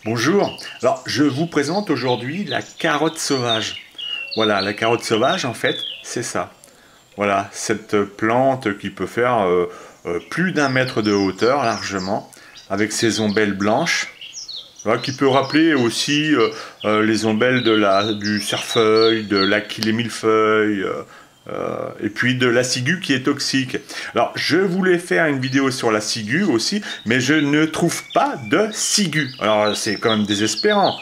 Bonjour, alors je vous présente aujourd'hui la carotte sauvage. Voilà, la carotte sauvage en fait, c'est ça. Voilà, cette plante qui peut faire plus d'un mètre de hauteur largement, avec ses ombelles blanches, voilà, qui peut rappeler aussi les ombelles du cerfeuil, de l'achillée millefeuille, et puis de la ciguë qui est toxique. Alors, je voulais faire une vidéo sur la ciguë aussi, mais je ne trouve pas de ciguë. Alors, c'est quand même désespérant.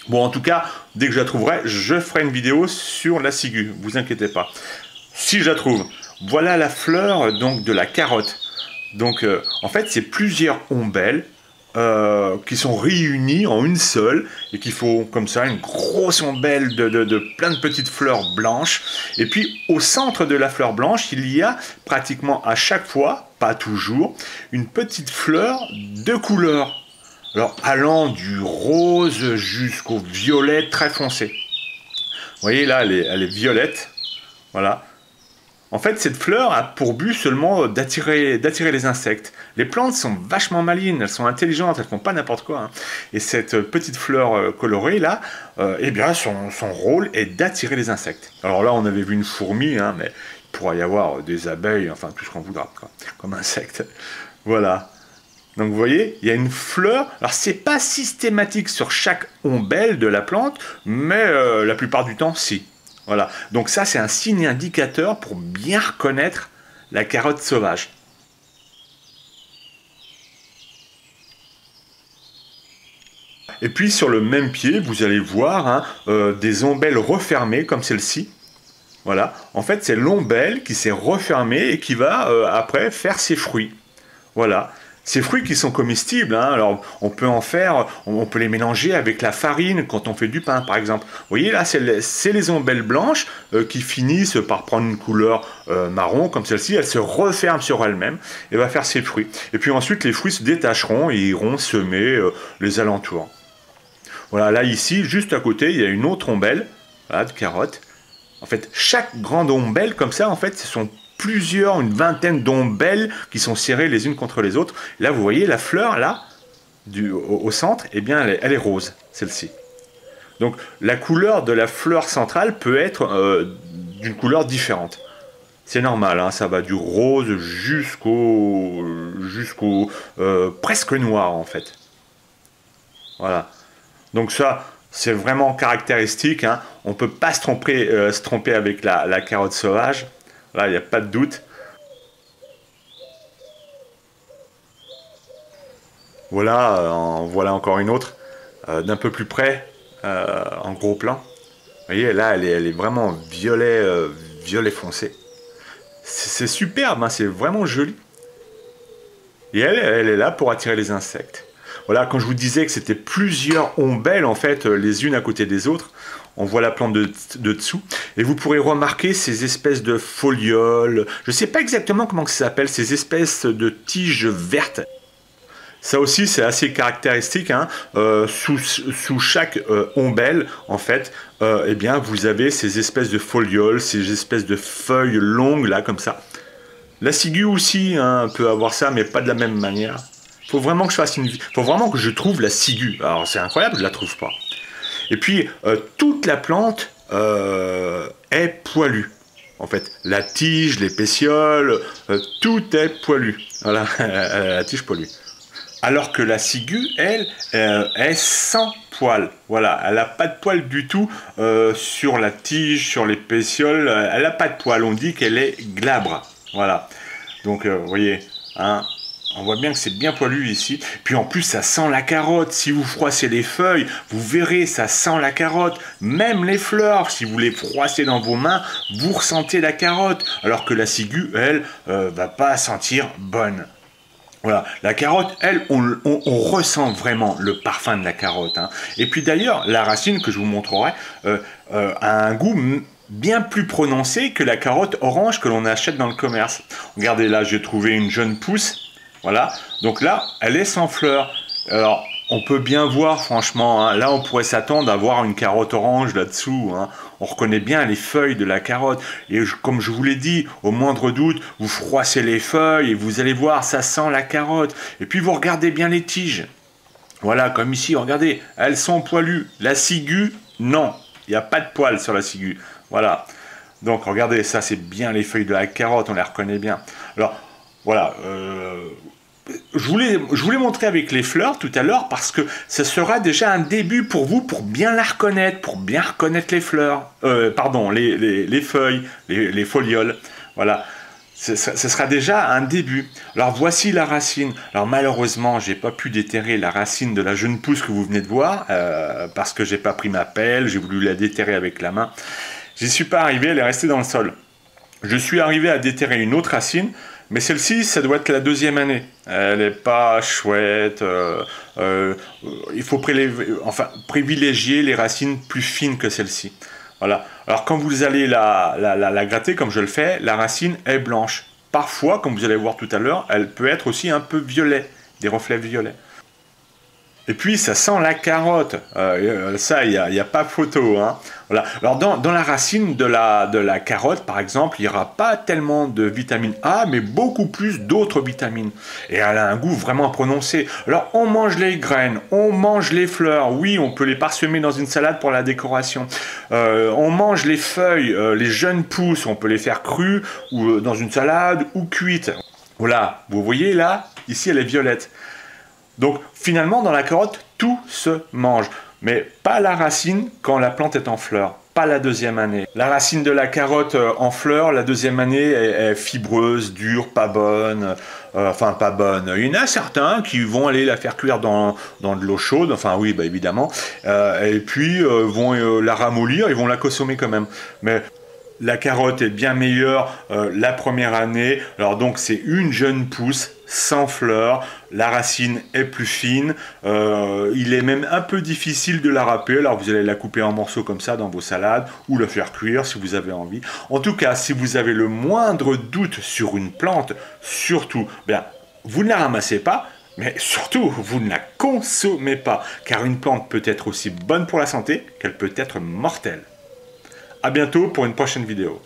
Bon, en tout cas, dès que je la trouverai, je ferai une vidéo sur la ciguë. Vous inquiétez pas. Si je la trouve, voilà la fleur donc de la carotte. Donc, en fait, c'est plusieurs ombelles qui sont réunies en une seule et qui font comme ça une grosse ombelle de plein de petites fleurs blanches. Et puis au centre de la fleur blanche, il y a pratiquement à chaque fois, pas toujours, une petite fleur de couleur. Alors allant du rose jusqu'au violet très foncé. Vous voyez là, elle est violette. Voilà. En fait, cette fleur a pour but seulement d'attirer les insectes. Les plantes sont vachement malines, elles sont intelligentes, elles font pas n'importe quoi, hein. Et cette petite fleur colorée là, eh bien, son rôle est d'attirer les insectes. Alors là, on avait vu une fourmi, hein, mais il pourra y avoir des abeilles, enfin tout ce qu'on voudra, quoi, comme insectes. Voilà. Donc vous voyez, il y a une fleur. Alors c'est pas systématique sur chaque ombelle de la plante, mais la plupart du temps, si. Voilà, donc ça c'est un signe indicateur pour bien reconnaître la carotte sauvage. Et puis sur le même pied, vous allez voir hein, des ombelles refermées comme celle-ci. Voilà, en fait c'est l'ombelle qui s'est refermée et qui va après faire ses fruits. Voilà. Ces fruits qui sont comestibles, hein, alors on peut en faire, on peut les mélanger avec la farine quand on fait du pain par exemple. Vous voyez là, c'est les ombelles blanches qui finissent par prendre une couleur marron comme celle-ci, elle se referme sur elle-même et va faire ses fruits. Et puis ensuite les fruits se détacheront et iront semer les alentours. Voilà, là ici, juste à côté, il y a une autre ombelle, voilà, de carotte. En fait, chaque grande ombelle comme ça, en fait, ce sont une vingtaine d'ombelles qui sont serrées les unes contre les autres. Là, vous voyez la fleur, là, au centre, eh bien, elle est rose, celle-ci. Donc, la couleur de la fleur centrale peut être d'une couleur différente. C'est normal, hein, ça va du rose jusqu'au presque noir, en fait. Voilà. Donc ça, c'est vraiment caractéristique, hein. On ne peut pas se tromper avec la carotte sauvage. Là, il n'y a pas de doute. Voilà, voilà encore une autre, d'un peu plus près, en gros plan. Vous voyez, là, elle est vraiment violet foncé. C'est superbe, hein, c'est vraiment joli. Et elle est là pour attirer les insectes. Voilà, quand je vous disais que c'était plusieurs ombelles, en fait, les unes à côté des autres, on voit la plante de dessous. Et vous pourrez remarquer ces espèces de folioles. Je ne sais pas exactement comment ça s'appelle, ces espèces de tiges vertes. Ça aussi, c'est assez caractéristique, hein. Sous chaque ombelle, en fait, eh bien, vous avez ces espèces de folioles, ces espèces de feuilles longues, là, comme ça. La ciguë aussi hein, peut avoir ça, mais pas de la même manière. Faut vraiment que je fasse faut vraiment que je trouve la ciguë. Alors c'est incroyable, je la trouve pas. Et puis toute la plante est poilue. En fait, la tige, les pétioles, tout est poilu. Voilà, la tige poilue. Alors que la ciguë, elle, est sans poils. Voilà, elle n'a pas de poils du tout sur la tige, sur les pétioles. Elle n'a pas de poils. On dit qu'elle est glabre. Voilà. Donc, vous voyez, hein, on voit bien que c'est bien poilu ici. Puis en plus, ça sent la carotte. Si vous froissez les feuilles, vous verrez, ça sent la carotte. Même les fleurs, si vous les froissez dans vos mains, vous ressentez la carotte. Alors que la ciguë, elle, va pas sentir bonne. Voilà, la carotte, elle, on ressent vraiment le parfum de la carotte, hein. Et puis d'ailleurs, la racine que je vous montrerai a un goût bien plus prononcé que la carotte orange que l'on achète dans le commerce. Regardez là, j'ai trouvé une jeune pousse. Voilà, donc là, elle est sans fleurs. Alors, on peut bien voir, franchement, hein, là, on pourrait s'attendre à voir une carotte orange là-dessous, hein. On reconnaît bien les feuilles de la carotte. Et comme je vous l'ai dit, au moindre doute, vous froissez les feuilles et vous allez voir, ça sent la carotte. Et puis, vous regardez bien les tiges. Voilà, comme ici, regardez, elles sont poilues. La ciguë, non, il n'y a pas de poils sur la ciguë. Voilà. Donc, regardez, ça, c'est bien les feuilles de la carotte, on les reconnaît bien. Alors, voilà, je voulais montrer avec les fleurs tout à l'heure parce que ce sera déjà un début pour vous pour bien la reconnaître, pour bien reconnaître les fleurs, pardon, les feuilles, les folioles. Voilà. Ce sera déjà un début. Alors voici la racine. Alors malheureusement, j'ai pas pu déterrer la racine de la jeune pousse que vous venez de voir parce que j'ai pas pris ma pelle, j'ai voulu la déterrer avec la main. J'y suis pas arrivé, elle est restée dans le sol. Je suis arrivé à déterrer une autre racine, mais celle-ci, ça doit être la deuxième année. Elle n'est pas chouette. Il faut privilégier les racines plus fines que celle-ci. Voilà. Alors quand vous allez la gratter, comme je le fais, la racine est blanche. Parfois, comme vous allez voir tout à l'heure, elle peut être aussi un peu violet, des reflets violets. Et puis, ça sent la carotte. Ça, il n'y a pas photo. Hein. Voilà. Alors, dans la racine de la carotte, par exemple, il n'y aura pas tellement de vitamine A, mais beaucoup plus d'autres vitamines. Et elle a un goût vraiment prononcé. Alors, on mange les graines, on mange les fleurs. Oui, on peut les parsemer dans une salade pour la décoration. On mange les feuilles, les jeunes pousses. On peut les faire crues, ou dans une salade, ou cuites. Voilà. Vous voyez, là, ici, elle est violette. Donc finalement dans la carotte, tout se mange, mais pas la racine quand la plante est en fleur, pas la deuxième année. La racine de la carotte en fleur, la deuxième année est fibreuse, dure, pas bonne, enfin pas bonne. Il y en a certains qui vont aller la faire cuire dans de l'eau chaude, enfin oui, bah, évidemment, et puis vont la ramollir, ils vont la consommer quand même. Mais la carotte est bien meilleure la première année, alors donc c'est une jeune pousse sans fleurs, la racine est plus fine, il est même un peu difficile de la râper, alors vous allez la couper en morceaux comme ça dans vos salades, ou la faire cuire si vous avez envie. En tout cas, si vous avez le moindre doute sur une plante, surtout, bien, vous ne la ramassez pas, mais surtout, vous ne la consommez pas, car une plante peut être aussi bonne pour la santé qu'elle peut être mortelle. A bientôt pour une prochaine vidéo.